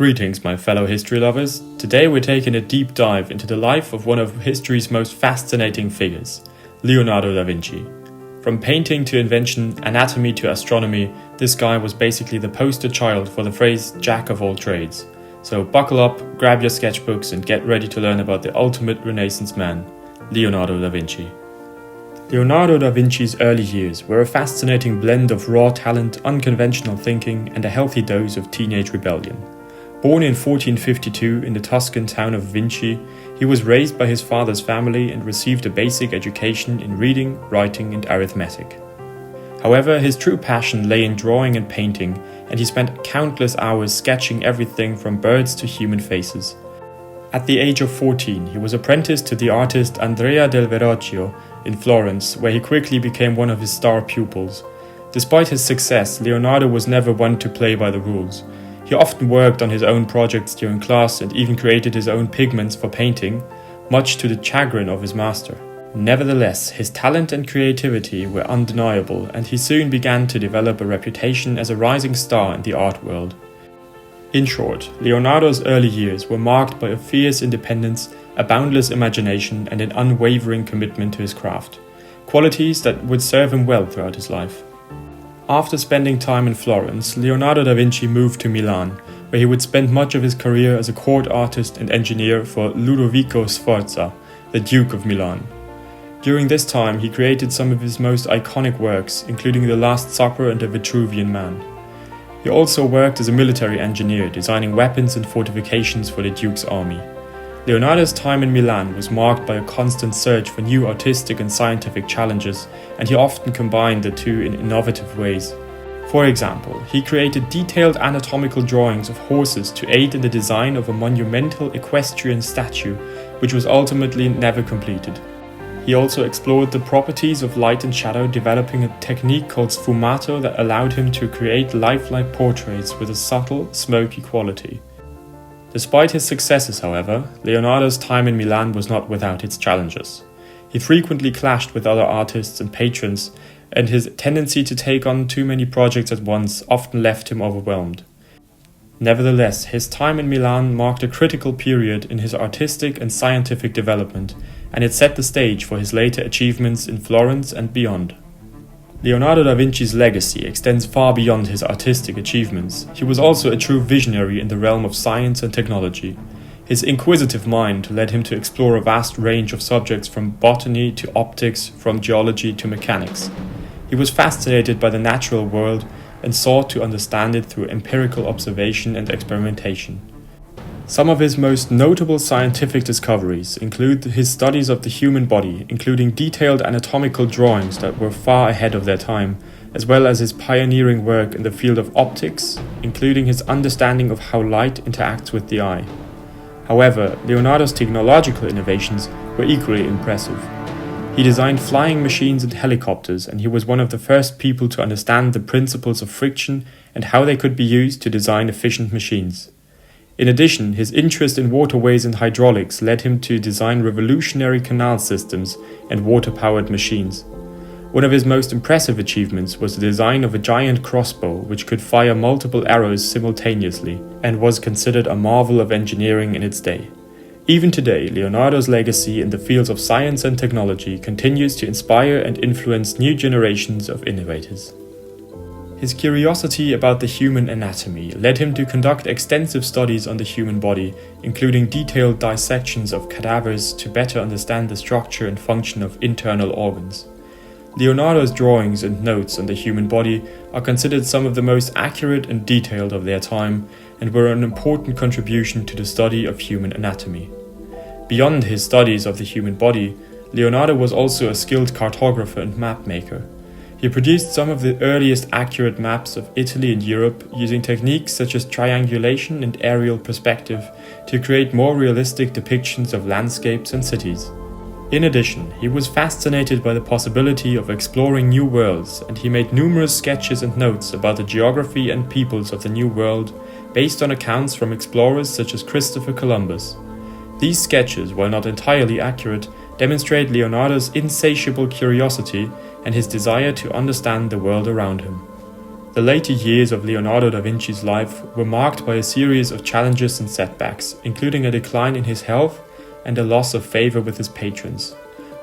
Greetings, my fellow history lovers. Today we're taking a deep dive into the life of one of history's most fascinating figures, Leonardo da Vinci. From painting to invention, anatomy to astronomy, this guy was basically the poster child for the phrase jack of all trades. So buckle up, grab your sketchbooks and get ready to learn about the ultimate Renaissance man, Leonardo da Vinci. Leonardo da Vinci's early years were a fascinating blend of raw talent, unconventional thinking, and a healthy dose of teenage rebellion. Born in 1452 in the Tuscan town of Vinci, he was raised by his father's family and received a basic education in reading, writing, and arithmetic. However, his true passion lay in drawing and painting, and he spent countless hours sketching everything from birds to human faces. At the age of 14, he was apprenticed to the artist Andrea del Verrocchio in Florence, where he quickly became one of his star pupils. Despite his success, Leonardo was never one to play by the rules. He often worked on his own projects during class and even created his own pigments for painting, much to the chagrin of his master. Nevertheless, his talent and creativity were undeniable, and he soon began to develop a reputation as a rising star in the art world. In short, Leonardo's early years were marked by a fierce independence, a boundless imagination, and an unwavering commitment to his craft, qualities that would serve him well throughout his life. After spending time in Florence, Leonardo da Vinci moved to Milan, where he would spend much of his career as a court artist and engineer for Ludovico Sforza, the Duke of Milan. During this time, he created some of his most iconic works, including The Last Supper and The Vitruvian Man. He also worked as a military engineer, designing weapons and fortifications for the Duke's army. Leonardo's time in Milan was marked by a constant search for new artistic and scientific challenges, and he often combined the two in innovative ways. For example, he created detailed anatomical drawings of horses to aid in the design of a monumental equestrian statue, which was ultimately never completed. He also explored the properties of light and shadow, developing a technique called sfumato that allowed him to create lifelike portraits with a subtle, smoky quality. Despite his successes, however, Leonardo's time in Milan was not without its challenges. He frequently clashed with other artists and patrons, and his tendency to take on too many projects at once often left him overwhelmed. Nevertheless, his time in Milan marked a critical period in his artistic and scientific development, and it set the stage for his later achievements in Florence and beyond. Leonardo da Vinci's legacy extends far beyond his artistic achievements. He was also a true visionary in the realm of science and technology. His inquisitive mind led him to explore a vast range of subjects from botany to optics, from geology to mechanics. He was fascinated by the natural world and sought to understand it through empirical observation and experimentation. Some of his most notable scientific discoveries include his studies of the human body, including detailed anatomical drawings that were far ahead of their time, as well as his pioneering work in the field of optics, including his understanding of how light interacts with the eye. However, Leonardo's technological innovations were equally impressive. He designed flying machines and helicopters, and he was one of the first people to understand the principles of friction and how they could be used to design efficient machines. In addition, his interest in waterways and hydraulics led him to design revolutionary canal systems and water-powered machines. One of his most impressive achievements was the design of a giant crossbow which could fire multiple arrows simultaneously and was considered a marvel of engineering in its day. Even today, Leonardo's legacy in the fields of science and technology continues to inspire and influence new generations of innovators. His curiosity about the human anatomy led him to conduct extensive studies on the human body, including detailed dissections of cadavers to better understand the structure and function of internal organs. Leonardo's drawings and notes on the human body are considered some of the most accurate and detailed of their time, and were an important contribution to the study of human anatomy. Beyond his studies of the human body, Leonardo was also a skilled cartographer and map maker. He produced some of the earliest accurate maps of Italy and Europe using techniques such as triangulation and aerial perspective to create more realistic depictions of landscapes and cities. In addition, he was fascinated by the possibility of exploring new worlds, and he made numerous sketches and notes about the geography and peoples of the New World based on accounts from explorers such as Christopher Columbus. These sketches, while not entirely accurate, demonstrate Leonardo's insatiable curiosity and his desire to understand the world around him. The later years of Leonardo da Vinci's life were marked by a series of challenges and setbacks, including a decline in his health and a loss of favor with his patrons.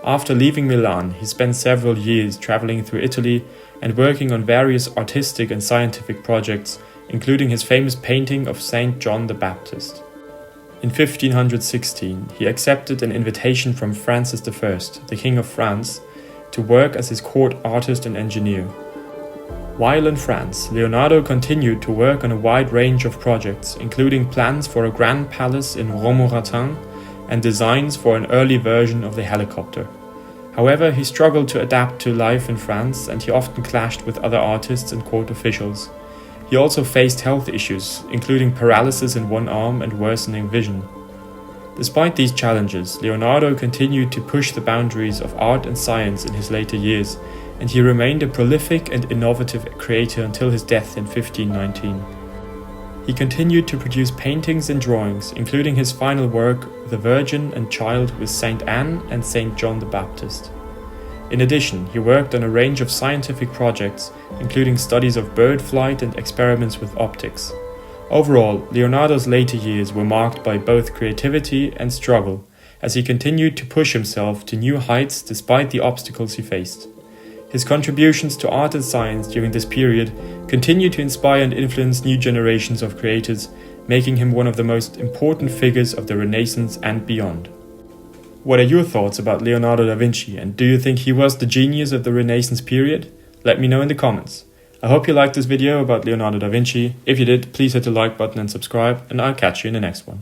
After leaving Milan, he spent several years traveling through Italy and working on various artistic and scientific projects, including his famous painting of Saint John the Baptist. In 1516, he accepted an invitation from Francis I, the King of France, to work as his court artist and engineer. While in France, Leonardo continued to work on a wide range of projects, including plans for a grand palace in Romorantin and designs for an early version of the helicopter. However, he struggled to adapt to life in France, and he often clashed with other artists and court officials. He also faced health issues, including paralysis in one arm and worsening vision. Despite these challenges, Leonardo continued to push the boundaries of art and science in his later years, and he remained a prolific and innovative creator until his death in 1519. He continued to produce paintings and drawings, including his final work, The Virgin and Child with Saint Anne and Saint John the Baptist. In addition, he worked on a range of scientific projects, including studies of bird flight and experiments with optics. Overall, Leonardo's later years were marked by both creativity and struggle, as he continued to push himself to new heights despite the obstacles he faced. His contributions to art and science during this period continue to inspire and influence new generations of creators, making him one of the most important figures of the Renaissance and beyond. What are your thoughts about Leonardo da Vinci, and do you think he was the genius of the Renaissance period? Let me know in the comments. I hope you liked this video about Leonardo da Vinci. If you did, please hit the like button and subscribe, and I'll catch you in the next one.